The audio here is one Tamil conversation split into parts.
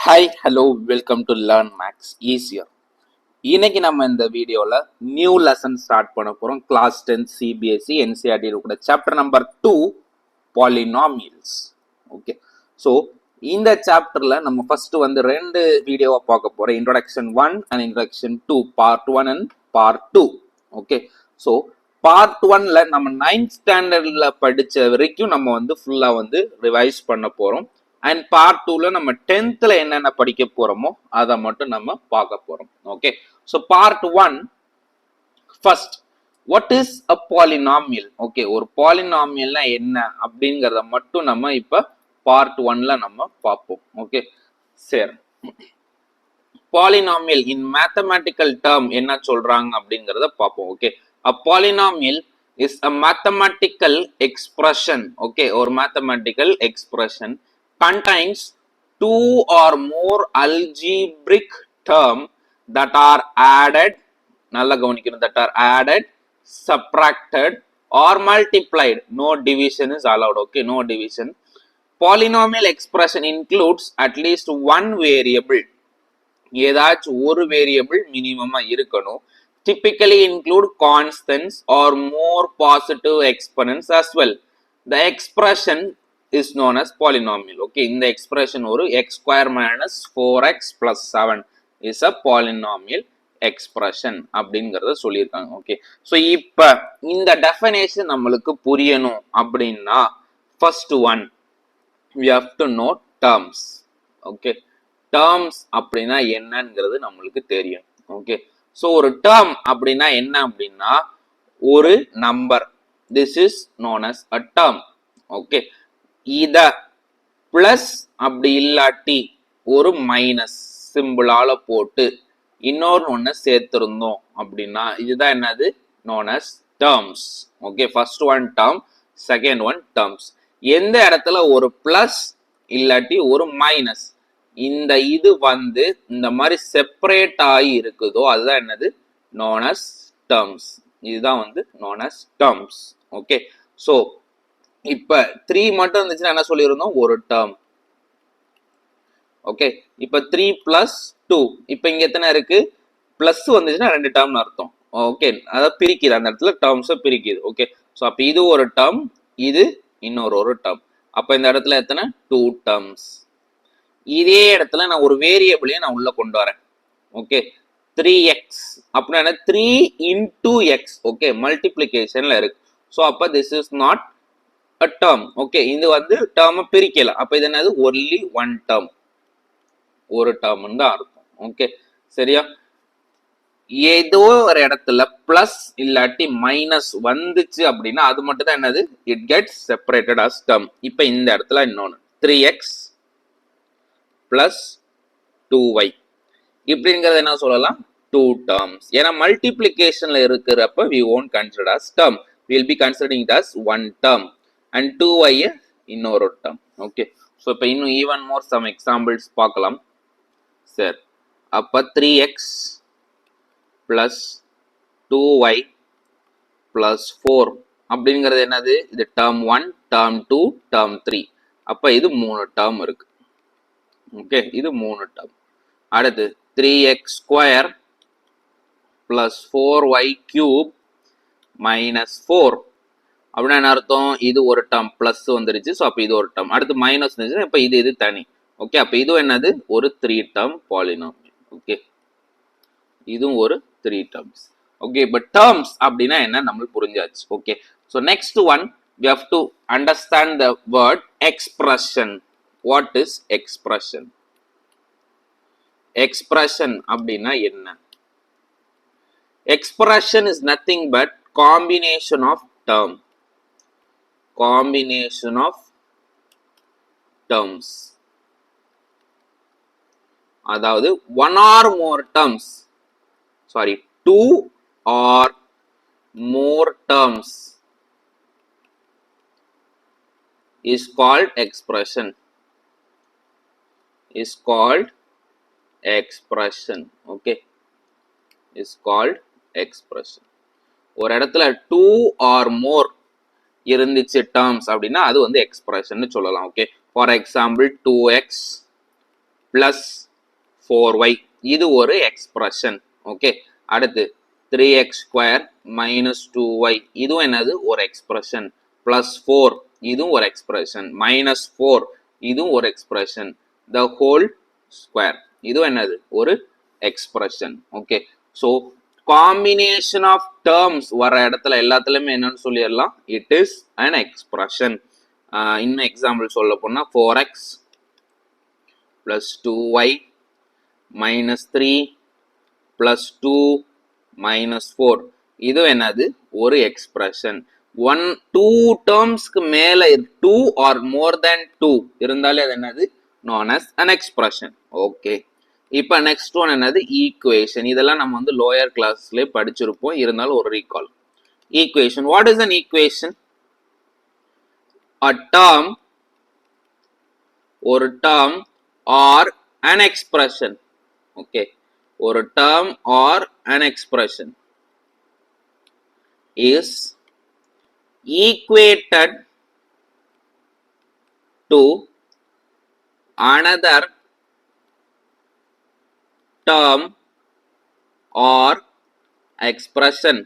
Hi hello welcome to learn maths easier. இன்னைக்கு நம்ம இந்த வீடியோவில் நியூ லெசன் ஸ்டார்ட் பண்ண போகிறோம். கிளாஸ் 10 சிபிஎஸ்சி என்சிஆர்டி கூட chapter number 2 polynomials. Okay, so இந்த சாப்டரில் நம்ம ஃபர்ஸ்ட் வந்து ரெண்டு வீடியோவை பார்க்க போகிறோம். Introduction 1 and introduction 2, part 1 and part 2. Okay, so part 1ல நம்ம 9th ஸ்டாண்டர்டில் படித்த வரைக்கும் நம்ம வந்து ஃபுல்லாக வந்து ரிவைஸ் பண்ண போகிறோம். அண்ட் பார்ட் 2ல நம்ம 10th என்னென்ன படிக்க போறோமோ அதை மட்டும் நம்ம பார்க்க போறோம். Okay, so part 1 first, what is a polynomial? Okay, ஒரு பாலினாமியல்னா என்ன அப்படிங்கிறத மட்டும் நம்ம இப்ப பார்ட் 1ல நம்ம பார்ப்போம். ஓகே, சரி, பாலினாமியல் இன் மேத்தமேட்டிக்கல் டேர்ம் என்ன சொல்றாங்க அப்படிங்கிறத பார்ப்போம். Okay, a polynomial is a mathematical expression. Okay, or mathematical expression contains two or more algebraic terms that are added, nalla gavanikkanum, that are added, subtracted or multiplied. No division is allowed. Okay, no division. Polynomial expression includes at least one variable. ஏதாச்சும் ஒரு வேரியபிள் மினிமமா இருக்கணும். Typically include constants or more positive exponents as well. The expression is known as polynomial. Okay, இந்த expression ஒரு x square minus 4x plus 7 is a polynomial expression அப்படிங்கறத சொல்லியிருக்காங்க. ஓகே, ஸோ இப்ப இந்த டெஃபினேஷன் நம்மளுக்கு புரியணும் அப்படின்னா first one we have to know terms. Okay, terms அப்படின்னா என்னங்கிறது நம்மளுக்கு தெரியும். ஓகே, ஸோ ஒரு டேர்ம் அப்படின்னா என்ன அப்படின்னா ஒரு number. This is known as a term. Okay, இத பிளஸ் அப்படி இல்லாட்டி ஒரு மைனஸ் சிம்பிளால போட்டு இன்னொரு ஒன்று சேர்த்திருந்தோம் அப்படின்னா இதுதான் என்னது, known as terms. Okay, first one term, second one terms. எந்த இடத்துல ஒரு பிளஸ் இல்லாட்டி ஒரு மைனஸ் இந்த இது வந்து இந்த மாதிரி செப்பரேட் ஆகி இருக்குதோ அதுதான் என்னது, known as terms. இதுதான் வந்து known as terms. Okay, so இப்ப 3 மட்டும் இருந்துச்சுன்னா என்ன சொல்லியிருந்தோம், ஒரு டேர்ம். ஓகே, இப்ப 3 plus 2, இப்ப இங்க எத்தனை இருக்கு, பிளஸ் வந்துச்சுன்னா ரெண்டு டேர்ம்னு அர்த்தம். ஓகே, அதாவது பிரிக்குது, அந்த இடத்துல டேர்ம்ஸை பிரிக்குது. ஓகே, ஸோ அப்ப இது ஒரு டேர்ம், இது இன்னொரு டேர்ம். அப்ப இந்த இடத்துல எத்தனை, 2 terms. இதே இடத்துல நான் ஒரு வேரியபிளையும் நான் உள்ள கொண்டு வரேன். ஓகே, 3x அப்படின்னா 3 into x. ஓகே, மல்டிப்ளிகேஷன்ல இருக்கு. ஸோ அப்ப this is not a term. Okay, இது வந்து டேர்மை பிரிக்கல. அப்ப இது என்னது, ஒன்லி ஒன் டேர்ம், ஒரு டேர்ம் தான் இருக்கும். ஓகே, சரியா? ஏதோ ஒரு இடத்துல பிளஸ் இல்லாட்டி மைனஸ் வந்துச்சு அப்படின்னா அது மட்டும் தான் என்னது, it gets separated as term. இப்ப இந்த இடத்துல இன்னொன்னு 3x plus 2y இப்படிங்கிறது என்ன சொல்லலாம், 2 terms. ஏன்னா மல்டிப்ளிகேஷன்ல இருக்கிறப்ப we won't consider as term, we will be considering it as one term and 2y இன்னொரு term. ஓகே, ஸோ இப்போ இன்னும் even more some examples பார்க்கலாம். சரி, அப்ப 3x plus 2y plus 4 அப்படிங்கிறது என்னது, இது term 1, term 2, term 3. அப்ப இது 3 term இருக்கு. ஓகே, இது 3 டேர்ம். அடுத்து 3x square plus 4y cube minus 4 அப்படின்னா என்ன அர்த்தம், இது ஒரு டேர்ம் பிளஸ் வந்துருச்சு. ஸோ அப்போ இது ஒரு டேர்ம், அடுத்து மைனஸ் வந்துருச்சு. இப்போ இது தனி. ஓகே, அப்போ இது என்னது, ஒரு 3 term பாலினாமியல். ஓகே, இதுவும் ஒரு 3 terms. ஓகே, இப்போ டேர்ம்ஸ் அப்படின்னா என்ன நம்மளுக்கு புரிஞ்சாச்சு. Okay, so next one we have to understand the word expression. What is expression? Expression அப்படின்னா என்ன? Expression is nothing but combination of term. Combination of terms. அதாவது one or more terms. Sorry, 2 or more terms is called expression. Is called expression. Okay, is called expression. ஒரு இடத்துல 2 or more இருந்துச்சு terms அப்படின்னா அது வந்து expression சொல்லலாம். Okay, for example 2x plus 4y இது ஒரு எக்ஸ்பிரஷன். ஓகே, அடுத்து 3x square minus 2y இதுவும் என்னது ஒரு எக்ஸ்பிரஷன். plus 4 இதுவும் ஒரு எக்ஸ்பிரஷன். minus 4 இதுவும் ஒரு எக்ஸ்பிரஷன். the whole square இதுவும் என்னது ஒரு expression. Okay, so combination of terms வர இடத்துல எல்லாத்துலயுமே என்னன்னு சொல்லிடலாம், இட் இஸ் an expression. இன்னும் எக்ஸாம்பிள் சொல்ல போனா 4x plus 2y minus 3 plus 2 minus 4 இது என்னது ஒரு எக்ஸ்பிரஷன். 2 டேர்ம்ஸ்க்கு மேல 2 or more than 2 இருந்தாலே அது என்னது known as an expression. Okay, இப்போ நெக்ஸ்ட் ஒன் என்னது ஈக்குவேஷன். இதெல்லாம் நம்ம வந்து லோயர் கிளாஸ்ல படிச்சிருப்போம், இருந்தாலும் ஒரு recall. Equation, what is an equation? a term, ஒரு term or an expression. Okay, ஒரு term or an expression is equated to another term or expression.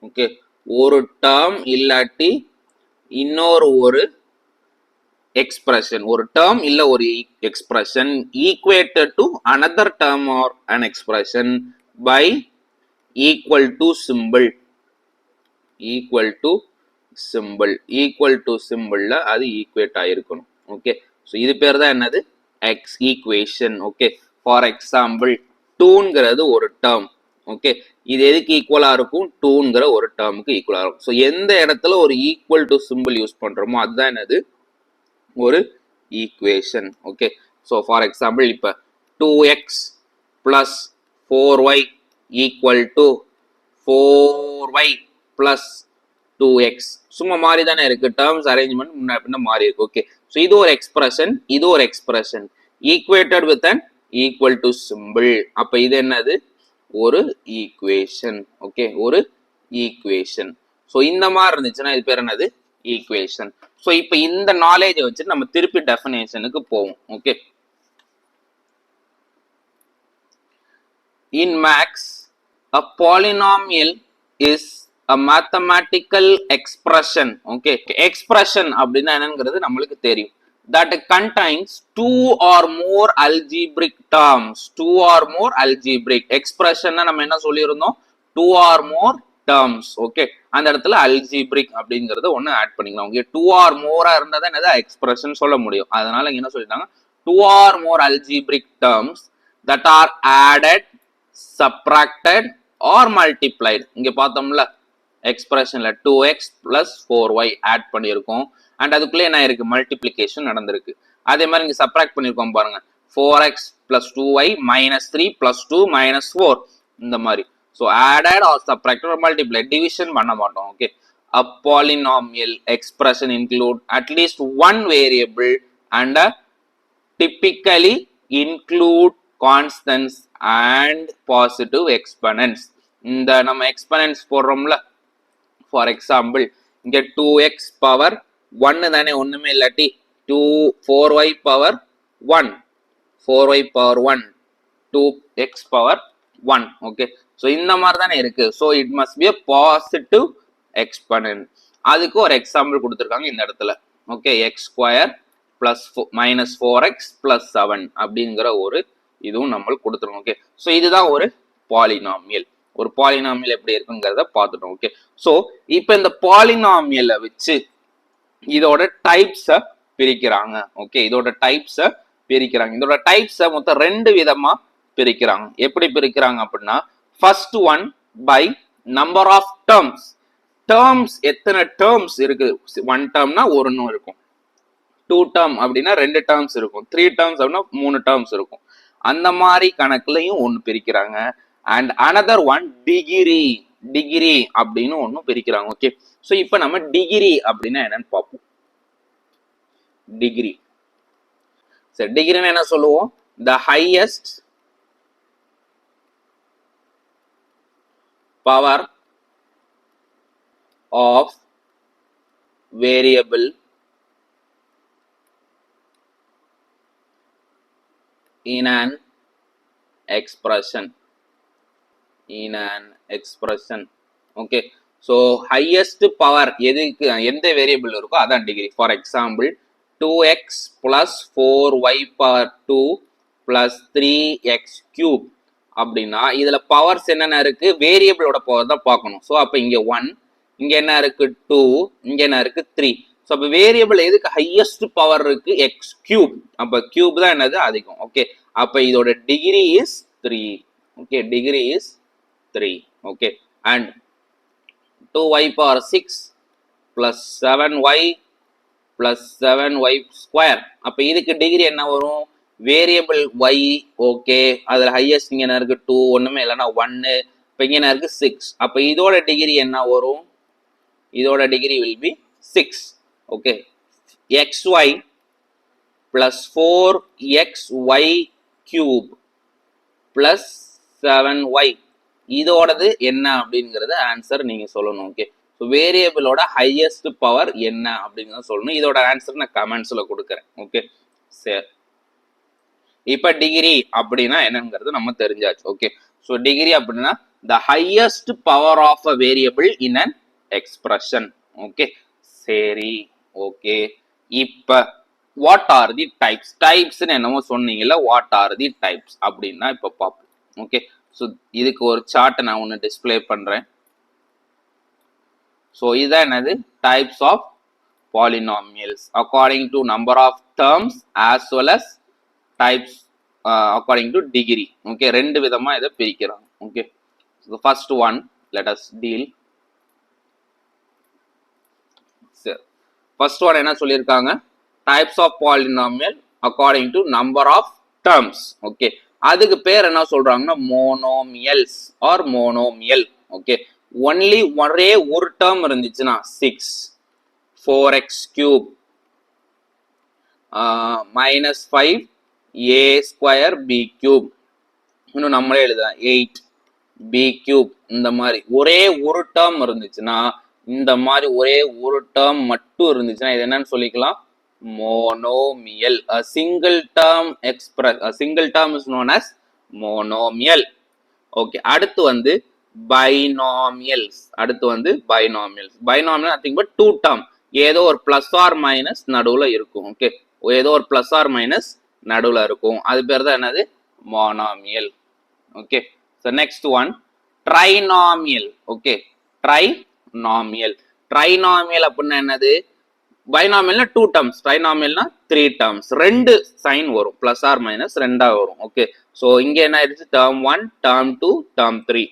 Okay, ஒரு term இல்லாட்டி இன்னொரு ஒரு எக்ஸ்பிரஷன், ஒரு டேர்ம் இல்ல ஒரு expression equated to another term or an expression by equal to symbol. equal to symbol, equal to symbolல அது ஈக்குவேட் ஆயிருக்கணும். ஓகே, ஸோ இது பேர் தான் என்னது x equation. Okay, for example 2ங்கிறது ஒரு டேர்ம். ஓகே, இது எதுக்கு ஈக்குவலா இருக்கும், 2ங்கிற ஒரு டேர்முக்கு ஈக்குவலா இருக்கும். ஸோ எந்த இடத்துல ஒரு ஈக்குவல் டு சிம்பிள் யூஸ் பண்றோமோ அதுதான் என்னது ஒரு equation. Okay, so for example இப்போ 2x plus 4y equal to 4y plus 2x சும்மா மாறி தானே இருக்கு, டேர்ம்ஸ் அரேஞ்ச்மெண்ட் முன்ன பின்ன மாறி இருக்கு. ஓகே, ஸோ இது ஒரு எக்ஸ்பிரஷன், இது ஒரு expression equated with an equal to simple. அப்ப இது என்னது ஒரு ஈக்குவேஷன். ஓகே, ஒரு ஈக்குவேஷன். ஸோ இந்த மாதிரி இருந்துச்சுன்னா இது பேர் என்னது ஈக்குவேஷன். ஸோ இப்போ இந்த நாலேஜை வச்சுட்டு நம்ம திருப்பி டெஃபினேஷனுக்கு போவோம். Okay, in maths a polynomial is a mathematical expression. Okay, expression அப்படின்னா என்னங்கிறது நம்மளுக்கு தெரியும். that contains two or more algebraic terms. two or more algebraic expression நம்ம என்ன சொல்லியிருந்தோம், two or more terms. Okay, அந்த இடத்துல algebraic அப்படிங்கறத ஒன்னு ஆட் பண்ணிக்கலாம். ஓகே, two or more இருந்தா தான் என்னது எக்ஸ்பிரஷன் சொல்ல முடியும். அதனால என்ன சொல்லிட்டாங்க, two or more algebraic terms that are added, subtracted or multiplied. இங்க பார்த்தோம்ல எக்ஸ்பிரஷன்ல 2x plus 4y ஆட் பண்ணியிருக்கோம் அண்ட் அதுக்குள்ளே என்ன இருக்கு, மல்டிப்ளிகேஷன் நடந்திருக்கு. அதே மாதிரி இங்க சப்ராக்ட் பண்ணியிருக்கோம் பாருங்க, 4x plus 2y minus 3 plus 2 minus 4 இந்த மாதிரி. So added or subtracted or multiply, division பண்ண மாட்டோம். Okay, a polynomial expression include at least one variable and typically include constants and positive exponents. இந்த நம்ம எக்ஸ்பனன்ட்ஸ் போடுறோம்ல, ஃபார் எக்ஸாம்பிள் இங்க 2x பவர் 1 தானே, ஒண்ணுமே இல்லாட்டி 4y power 1, 4y power 1, 2x power 1. Okay, so இந்த மாதிரி தானே இருக்கு. So it must be a positive exponent. அதுக்கு ஒரு எக்ஸாம்பிள் கொடுத்துருக்காங்க இந்த இடத்துல. Okay, X square plus minus 4x plus 7 அப்படிங்கிற ஒரு இதுவும் நம்மளுக்கு கொடுத்துருவோம். ஓகே, ஸோ இதுதான் ஒரு பாலினாமியல். ஒரு பாலினாமியல் எப்படி இருக்குங்கிறத பார்த்துட்டோம். ஓகே, ஸோ இப்போ இந்த பாலினாமியலை வச்சு இதோட டைப்ஸை பிரிக்கிறாங்க. ஓகே, இதோட டைப்ஸை பிரிக்கிறாங்க. இதோட டைப்ஸை மொத்தம் 2 விதமா பிரிக்கிறாங்க. எப்படி பிரிக்கிறாங்க அப்படின்னா, first one by number of terms. Terms எத்தனை டேர்ம்ஸ் இருக்கு, 1 டேர்ம்னா ஒரு இருக்கும், 2 டேர்ம் அப்படின்னா 2 டேர்ம்ஸ் இருக்கும், 3 டேர்ம்ஸ் அப்படின்னா 3 டேர்ம்ஸ் இருக்கும். அந்த மாதிரி கணக்குலையும் ஒன்று பிரிக்கிறாங்க. And another one degree, degree அப்படின்னு ஒன்று பிரிக்கிறாங்க. ஓகே, ஸோ இப்போ நம்ம டிகிரி அப்படின்னா என்னன்னு பார்ப்போம். டிகிரி, சரி, டிகிரின்னு என்ன சொல்லுவோம், the highest power of variable in an expression. In an expression. Okay. So highest power எதுக்கு எந்த வேரியபிள் இருக்கோ அதான் degree. For example 2x plus 4y power 2 plus 3x cube அப்படின்னா இதுல பவர்ஸ் என்னென்ன இருக்கு, வேரியபிளோட பவர் தான் பார்க்கணும். ஸோ அப்போ இங்க 1, இங்க என்ன இருக்கு 2, இங்க என்ன இருக்கு 3. ஸோ அப்போ வேரியபிள் எதுக்கு ஹையஸ்ட் பவர் இருக்கு, எக்ஸ் கியூப். அப்போ கியூப் தான் என்னது அதிகம். ஓகே, அப்போ இதோட degree is 3. Okay, degree is 3. Okay, and 2y power 6 plus 7y plus 7y square. அப்போ இதுக்கு டிகிரி என்ன வரும், வேரியபிள் y. ஓகே, அதில் ஹையஸ்ட் இங்கே என்ன இருக்கு 2, ஒன்றுமே இல்லைன்னா 1. இப்போ இங்கே என்ன இருக்கு 6. அப்போ இதோட டிகிரி என்ன வரும், இதோட degree will be 6. Okay, xy plus 4xy cube plus 7y இதோடது என்ன அப்படிங்கிறது ஆன்சர் நீங்க சொல்லணும். ஓகே, ஸோ வேரியபிளோட ஹையஸ்ட் பவர் என்ன அப்படிங்கிறத சொல்லணும். இதோட ஆன்சர் நான் கமெண்ட்ஸ்ல கொடுக்குறேன். ஓகே, சரி. இப்போ டிகிரி அப்படின்னா என்னங்கிறது நம்ம தெரிஞ்சாச்சு. ஓகே, ஸோ டிகிரி அப்படின்னா the highest power of a variable in an expression. Okay, சரி. ஓகே, இப்போ வாட் ஆர் தி டைப்ஸ், டைப்ஸ்ன்னு என்னமோ சொன்னீங்கல்ல, வாட் ஆர் தி டைப்ஸ் அப்படின்னா இப்போ பார்ப்போம். ஓகே, ஸோ இதுக்கு ஒரு சார்ட்டை நான் ஒன்று டிஸ்பிளே பண்ணுறேன். ஸோ இதுதான் என்னது, types of polynomials according to number of terms as well as types according to degree. Okay, ரெண்டு விதமா இதை பிரிக்கிறாங்க. Okay, so first one let us deal. சரி, ஃபர்ஸ்ட் ஒன் என்ன சொல்லியிருக்காங்க, types of polynomial according to number of terms. Okay, அதுக்கு பேர் என்ன சொல்றாங்கன்னா monomials or monomial. Okay, only ஒரே ஒரு டேர்ம் இருந்துச்சுன்னா 6 4x cube minus 5 a square b cube, இன்னும் நம்மளே எழுதலாம் 8 b cube. இந்த மாதிரி ஒரே ஒரு டேர்ம் இருந்துச்சுன்னா, இந்த மாதிரி ஒரே ஒரு டேர்ம் மட்டும் இருந்துச்சுன்னா இது என்னன்னு சொல்லிக்கலாம், monomial. A single term is known as monomial. Okay, அடுத்து வந்து binomials. Binomial nothing but two term, ஏதோ ஒரு பிளஸ் ஆர் மைனஸ் நடுவுல இருக்கும். ஓகே, ஏதோ ஒரு பிளஸ் ஆர் மைனஸ் நடுவுல இருக்கும், அது பேர் தான் என்னது, monomial. Okay, so next one trinomial. Okay, trinomial அப்படின்னா என்னது, பைனாமியல்னா 2 டேர்ம்ஸ், ட்ரைனாமியல்னா 3 டேர்ம்ஸ், ரெண்டு சைன் வரும், பிளஸ் ஆர் மைனஸ் ரெண்டா வரும். ஓகே, ஸோ இங்க என்ன ஆயிடுச்சு, term 1 term 2 term 3,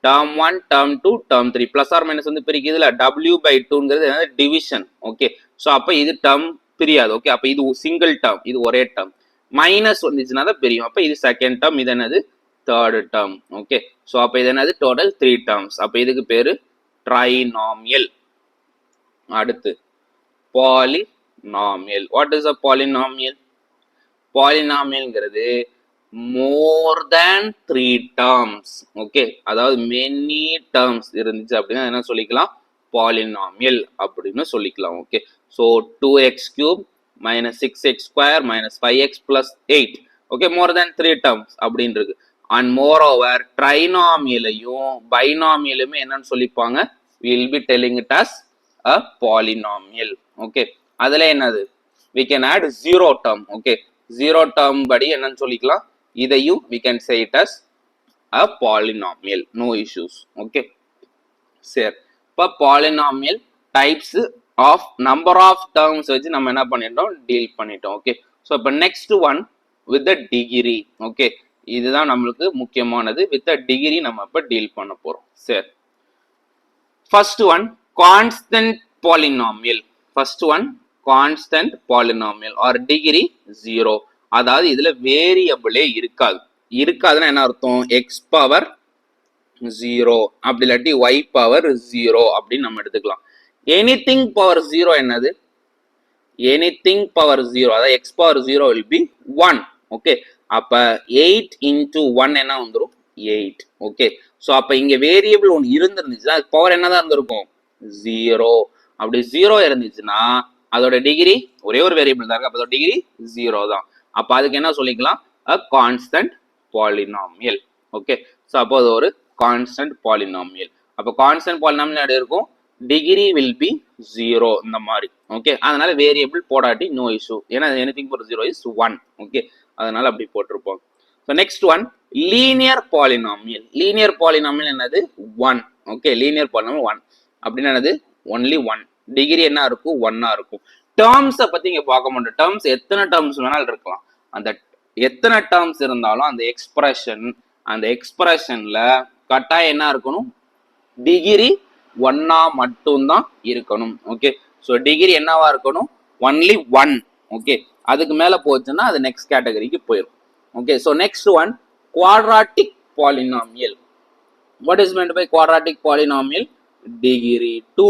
term 1 term 2 term 3. Plus or minus வந்து பிரிக்குதுல, w/2ங்கிறது என்னது, டிவிஷன். ஓகே, ஸோ அப்போ இது டேர்ம் பிரியாது. ஓகே, அப்போ இது சிங்கிள் டேர்ம், இது ஒரே டேர்ம். மைனஸ் வந்துச்சுன்னா தான் பிரியும். அப்போ இது செகண்ட் டேர்ம், இது என்னது தேர்ட் டேர்ம். ஓகே, ஸோ அப்போ இது என்னது டோட்டல் 3 டேர்ம்ஸ். அப்போ இதுக்கு பேரு ட்ரைனாமியல். அடுத்து polynomial. What is a polynomial? Polynomialங்கிறது more than 3 terms. Okay, அதாவது many terms இருந்துச்சு அப்படின்னா என்ன சொல்லிக்கலாம், polynomial அப்படின்னு சொல்லிக்கலாம். Okay, so 2x cube minus 6x square minus 5x plus 8. Okay, more than 3 terms அப்படின்னு இருக்கு. And moreover trinomialையும் binomialயுமே என்னன்னு சொல்லிப்பாங்க, we will be telling it as a polynomial. Okay, அதுல என்னது, we can add zero term. Okay, zero term படி என்னன்னு சொல்லிக்கலாம், இதையும் we can say it as a polynomial, no issues. Okay, சரி. இப்போ polynomial types of number of terms வச்சு நம்ம என்ன பண்ணிட்டோம், டீல் பண்ணிட்டோம். ஓகே, ஸோ இப்போ next one with the degree. Okay, இதுதான் நம்மளுக்கு முக்கியமானது. வித் த டிகிரி நம்ம இப்போ டீல் பண்ண போறோம். சரி, first one constant polynomial. First one constant polynomial or degree 0. அதாவது இதுல வேரியபிளே இருக்காதுன்னா என்ன அர்த்தம், x பவர் 0 அப்படி இல்லாட்டி y பவர் 0 அப்படின்னு நம்ம எடுத்துக்கலாம். எனிதிங் பவர் 0 என்னது, எனிதிங் பவர் 0, அதாவது x power 0 will be 1. Okay, அப்ப 8 into 1 என்ன வந்துரும் 8. ஓகே, ஸோ அப்ப இங்க வேரியபிள் ஒன்று இருந்துருந்துச்சுன்னா அது பவர் என்னதான் இருந்திருக்கும், 0. அப்படி 0 இருந்துச்சுன்னா அதோட டிகிரி, ஒரே ஒரு வேரியபிள் தான் இருக்கு, அப்ப அதோட டிகிரி 0 தான். அப்ப அதுக்கு என்ன சொல்லிக்கலாம், a constant polynomial. Okay, so அப்போ அது ஒரு constant polynomial. அப்போ constant polynomial எப்படி இருக்கும்? Degree will be 0 இந்த மாதிரி. Okay, அதனால variable போடாட்டி no issue. ஏன்னா anything for 0 is 1. Okay, அதனால அப்படி போட்டிருப்போம். So next one, linear polynomial. Linear polynomial என்னது? 1. Okay, linear polynomial 1. அப்படின்னா என்னது? Only 1. Degree என்ன இருக்கும்? 1 இருக்கும். Terms பத்தி இங்க பார்க்க மாட்டோம். Terms எத்தனை terms வேணாலும் இருக்கலாம். அந்த எத்தனை terms இருந்தாலும் அந்த எக்ஸ்பிரஷன்ல கட்டாயம் என்ன இருக்கணும்? டிகிரி 1 மட்டும்தான் இருக்கணும். ஓகே, ஸோ டிகிரி என்னவா இருக்கணும்? ஒன்லி 1. ஓகே, அதுக்கு மேல போச்சுன்னா அது நெக்ஸ்ட் கேட்டகரிக்கு போயிடும். Okay, so next one, quadratic polynomial. What is meant by quadratic polynomial? Degree 2.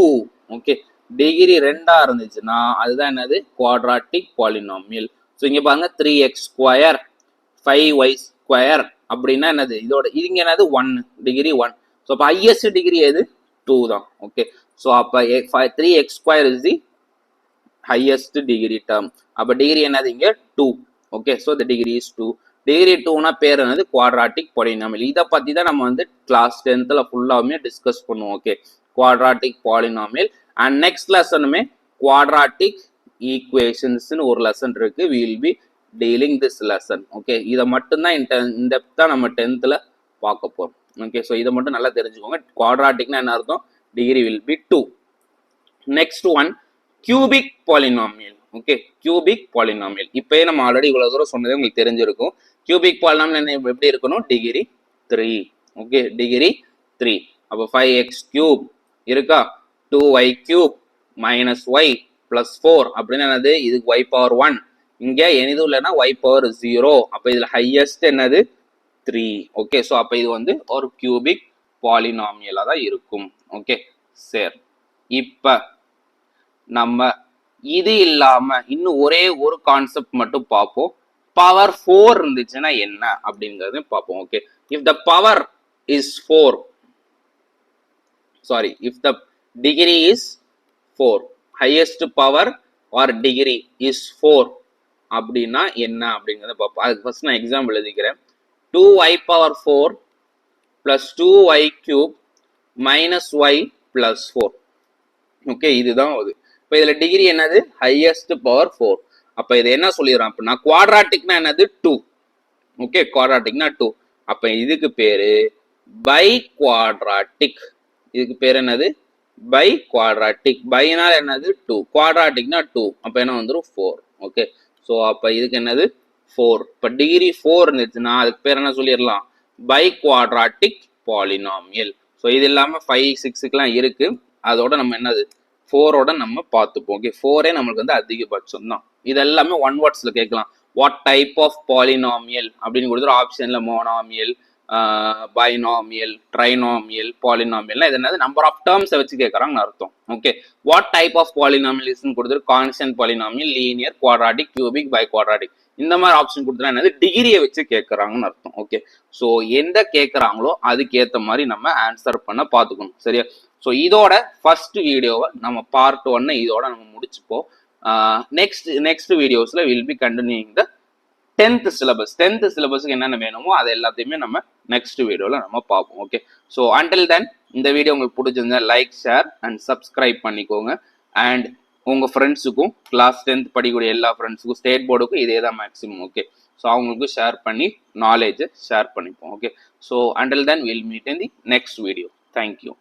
Okay, degree 2 இருந்துச்சுன்னா அதுதான் என்னது? Quadratic polynomial. ஸோ இங்க பாருங்க 3x ஸ்கொயர் 5y ஸ்கொயர் அப்படின்னா என்னது? இதோட இங்க என்னது? 1, டிகிரி 1. ஸோ அப்போ ஹையஸ்ட் டிகிரி எது? 2 தான். ஓகே, ஸோ அப்போ 3x square is the highest degree term. அப்போ டிகிரி என்னது? இங்க 2. Okay, so the degree is 2. Degree 2னா பேர் என்னது? Quadratic polynomial. இதை பத்தி தான் நம்ம வந்து கிளாஸ் 10th ஃபுல்லாவுமே டிஸ்கஸ் பண்ணுவோம். Okay, quadratic polynomial. And next லெசனுமே குவாட்ராட்டிக் ஈக்குவேஷன்ஸ்னு ஒரு லெசன் இருக்கு. we will be dealing this lesson. Okay, இதை மட்டும்தான் இந்த டெப்தா நம்ம 10th பார்க்க போறோம். ஓகே, ஸோ இதை மட்டும் நல்லா தெரிஞ்சுக்கோங்க. குவாட்ராட்டிக்னா என்ன அர்த்தம்? Degree will be 2. Next one, cubic polynomial. Okay, cubic polynomial. இப்பயே நம்ம ஆல்ரெடி இவ்வளவு தூரம் சொன்னதே உங்களுக்கு தெரிஞ்சிருக்கும். கியூபிக் பாலினாமியல் எப்படி இருக்கணும்? டிகிரி 3. Okay, degree 3. அப்போ 5x கியூப் இருக்கா, 2y cube minus y plus 4 அப்படின்னு என்னது? இதுக்கு y பவர் 1. இங்க எதுவும் இல்லைன்னா y பவர் 0. அப்போ இதுல ஹையஸ்ட் என்னது? 3. ஓகே, ஸோ அப்போ இது வந்து ஒரு கியூபிக் பாலினாமியலா தான் இருக்கும். ஓகே, சரி. இப்ப நம்ம இது இல்லாம இன்னும் ஒரே ஒரு கான்செப்ட் மட்டும் பார்ப்போம். பவர் 4 இருந்துச்சுன்னா என்ன அப்படிங்கறது பார்ப்போம். Okay, if the power is 4, sorry, if the degree is 4, highest power R degree is 4 அப்படின்னா என்ன அப்படிங்கறத பார்ப்போம். அதுக்கு ஃபர்ஸ்ட் நான் எக்ஸாம்பிள் எழுதிக்கிறேன். 2y power 4 plus 2y cube minus y plus 4. Okay, இதுதான் அது. இப்போ இதுல டிகிரி என்னது? Highest power 4. அப்ப இது என்ன சொல்லிடுறோம் அப்படின்னா குவாட்ராட்டிக்னா என்னது? 2. ஓகே, குவாட்ராட்டிக்னா 2. அப்ப இதுக்கு பேரு பை குவாட்ராட்டிக். இதுக்கு பேர் என்னது? By quadratic. பைனால என்னது? 2. குவாட்ராட்டிக்னா 2. அப்ப என்ன வந்துடும்? 4. ஓகே, ஸோ அப்ப இதுக்கு என்னது? 4. இப்ப டிகிரி 4 இருந்துச்சுன்னா அதுக்கு பேர் என்ன சொல்லிடலாம்? By quadratic polynomial. ஸோ இது இல்லாம 5, 6க்குலாம் இருக்கு. அதோட நம்ம என்னது? 4ஓட நம்ம பார்த்துப்போம். ஓகே, 4 நம்மளுக்கு வந்து அதிகபட்சம் தான். இது எல்லாமே ஒன் வேர்ட்ஸ்ல கேட்கலாம். வாட் டைப் ஆஃப் பாலினாமியல் அப்படின்னு கொடுத்துரு. ஆப்ஷன்ல மோனாமியல், பைனாமியல், ட்ரைனாமியல், பாலினாமியல். இது என்னது? நம்பர் ஆஃப் டேர்ம்ஸை வச்சு கேட்கறாங்கன்னு அர்த்தம். Okay, what type of polynomial கொடுத்துரு. Constant polynomial, linear, quadratic, cubic, biquadratic. இந்த மாதிரி ஆப்ஷன் கொடுத்தா என்னது? டிகிரியை வச்சு கேட்கறாங்கன்னு அர்த்தம். ஓகே, ஸோ எந்த கேட்கறாங்களோ அதுக்கு ஏற்ற மாதிரி நம்ம ஆன்சர் பண்ண பார்த்துக்கணும். சரியா? ஸோ இதோட ஃபர்ஸ்ட் வீடியோவை நம்ம பார்ட் 1 இதோட நம்ம முடிச்சுப்போம். நெக்ஸ்ட் வீடியோஸ்ல will be continuing the 10th syllabus. 10th சிலபஸ்க்கு என்னென்ன வேணுமோ அது எல்லாத்தையுமே நம்ம நெக்ஸ்ட் வீடியோல நம்ம பார்ப்போம். ஓகே, ஸோ அண்டில் தென் இந்த வீடியோ உங்களுக்கு பிடிச்சிருந்தா லைக், ஷேர் அண்ட் சப்ஸ்கிரைப் பண்ணிக்கோங்க. அண்ட் உங்க ஃப்ரெண்ட்ஸுக்கும் கிளாஸ் 10th படிக்கக்கூடிய எல்லா ஃப்ரெண்ட்ஸுக்கும் ஸ்டேட் போர்டுக்கும் இதே தான் மேக்ஸிமம். ஓகே, ஸோ அவங்களுக்கு ஷேர் பண்ணி நாலேஜை ஷேர் பண்ணிப்போம். Okay, so until then will meet in the next video. Thank you.